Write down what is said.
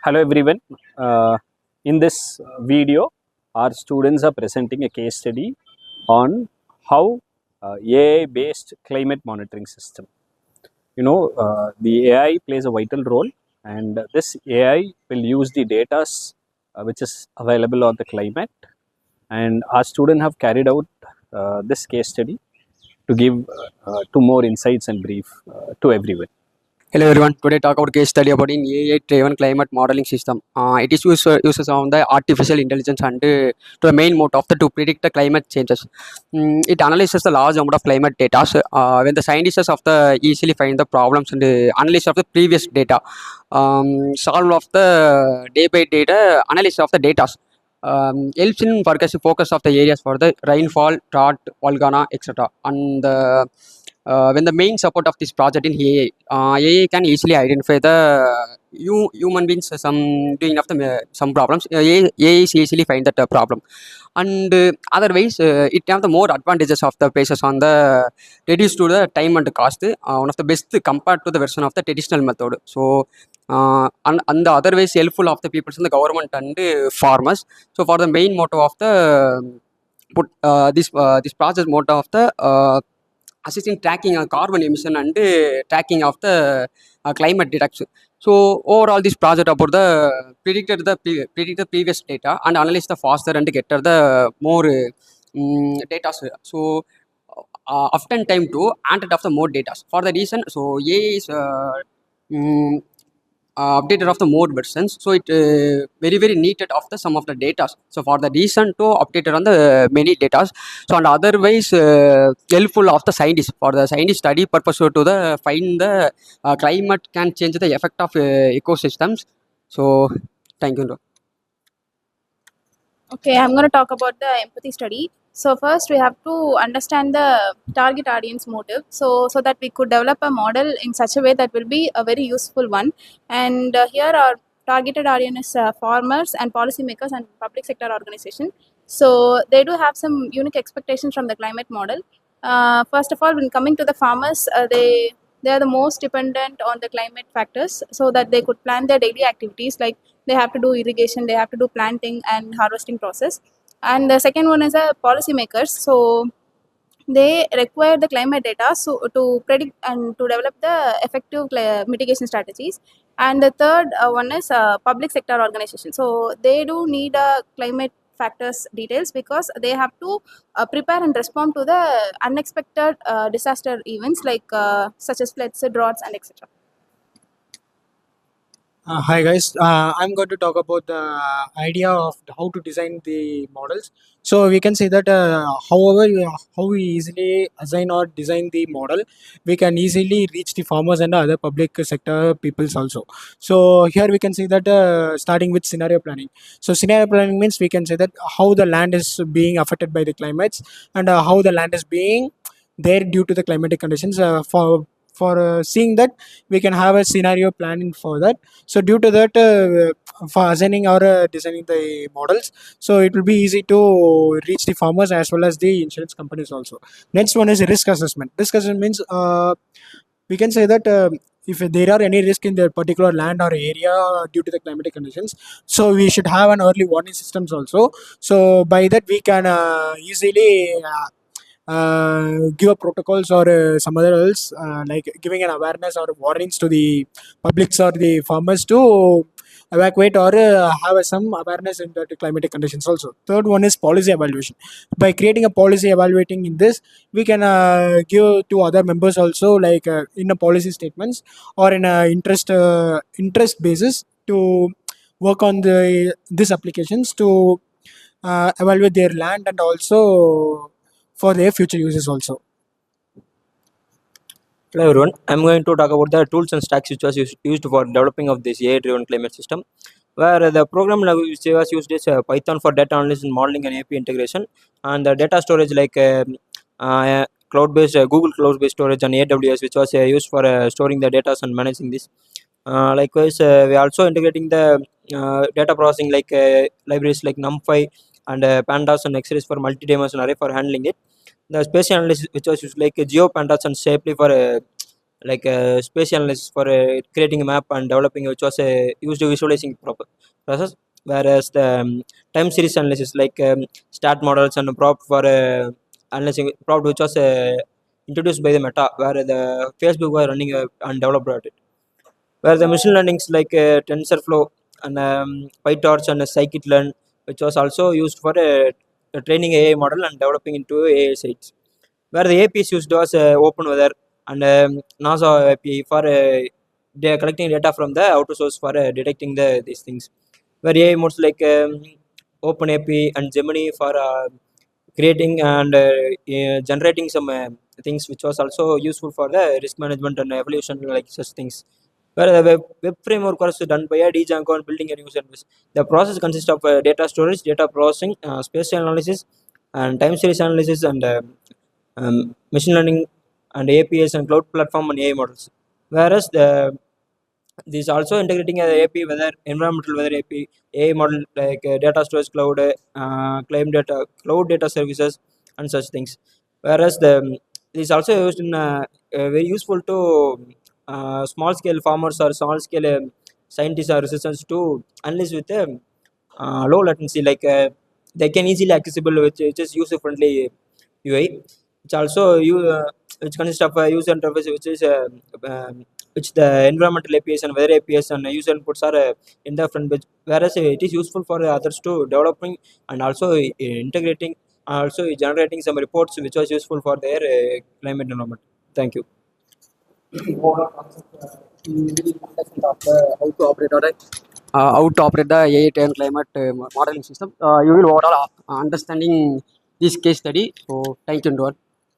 Hello everyone. In this video, our students are presenting a case study on how AI-based climate monitoring system. The AI plays a vital role, and this AI will use the data which is available on the climate. And our students have carried out this case study to give two more insights and brief to everyone. Hello everyone. Today talk about case study about in AI-driven climate modeling system. It is uses on the artificial intelligence and to the main mode of to predict the climate changes. It analyzes the large amount of climate data. When the scientists of the easily find the problems and analysis of the previous data, solve of the day by data analysis of the data. Helps in focus of the areas for the rainfall, drought, volcano, etc. And when the main support of this project in AI can easily identify the human beings some doing of the some problems. AI is easily find that problem, and otherwise it have the more advantages of the basis on the reduce to the time and cost. One of the best compared to the version of the traditional method. So and the otherwise helpful of the people in the government and farmers. So for the main motto of the put this project motto of the assisting tracking carbon emission and tracking of the climate detection. So overall, this project about the predict the previous data and analyze the faster and get the more data. So often time to add of the more data. For the reason, so AI is mm, updated of the more versions, so it very needed of the some of the data. So for the reason to updated on the many data. So and otherwise helpful of the scientists for the scientist study purpose to the find the climate can change the effect of ecosystems. So thank you. Okay, I'm going to talk about the empathy study. So first we have to understand the target audience motive, so that we could develop a model in such a way that will be a very useful one. And here our targeted audience is farmers and policymakers and public sector organization. So they do have some unique expectations from the climate model. First of all, when coming to the farmers, they are the most dependent on the climate factors, so that they could plan their daily activities, like they have to do irrigation, they have to do planting and harvesting process. And the second one is a policymakers. So they require the climate data so to predict and to develop the effective mitigation strategies. And the third one is public sector organization. So they do need climate factors details, because they have to prepare and respond to the unexpected disaster events, like such as floods, droughts, and etc. Hi guys, I'm going to talk about the idea of how to design the models. So we can say that how we easily assign or design the model, we can easily reach the farmers and the other public sector peoples also. So here we can say that starting with scenario planning. So scenario planning means we can say that how the land is being affected by the climates, and how the land is being there due to the climatic conditions. For seeing that, we can have a scenario planning for that. So due to that, for assigning or designing the models, so it will be easy to reach the farmers as well as the insurance companies also. Next one is risk assessment. Risk assessment means we can say that if there are any risk in the particular land or area due to the climatic conditions, so we should have an early warning systems also. So by that we can easily give a protocols or some other else, like giving an awareness or warnings to the publics or the farmers to evacuate or have some awareness in the climatic conditions also. Third one is policy evaluation. By creating a policy evaluating in this, we can give to other members also, like in a policy statements or in a interest basis to work on the these applications to evaluate their land and also for their future uses also. Hello everyone, I'm going to talk about the tools and stacks which was used for developing of this AI-driven climate system, where the program which was used is Python for data analysis and modeling and API integration, and the data storage like cloud-based Google cloud-based storage and AWS, which was used for storing the data and managing this. Likewise, we are also integrating the data processing like libraries like NumPy and pandas and X-rays for multi-dimensional array for handling it. The spatial analysis which was used like GeoPandas and Shapely for like spatial analysis for creating a map and developing, which was used to visualizing proper process. Whereas the time series analysis, like stat models and prop for analyzing prop, which was introduced by the Meta, where the Facebook was running and developed it. Where the machine learnings like TensorFlow and PyTorch and scikit-learn, which was also used for training AI model and developing into AI sites. Where the APIs used was open weather and NASA API for they are collecting data from the outer source for detecting these things. Where AI modes like Open API and Gemini for creating and generating some things, which was also useful for the risk management and evolution, like such things. Where the web framework was done by a Django and building a new service. The process consists of data storage, data processing, spatial analysis, and time series analysis, and machine learning and APIs and cloud platform and AI models. Whereas this also integrating a API, whether environmental weather API, AI model like data storage cloud, claim data, cloud data services, and such things. Whereas this also used in very useful to small scale farmers or small scale scientists or researchers to analyze with low latency, like they can easily accessible, which is user friendly UI, which also which consists of a user interface, which is which the environmental APIs and weather APIs and user inputs are in the front page. Whereas it is useful for others to developing and also integrating, also generating some reports, which was useful for their climate environment. Thank you. How to operate or how to operate the AI-driven climate modeling system. You will overall understanding this case study. So thank you, everyone.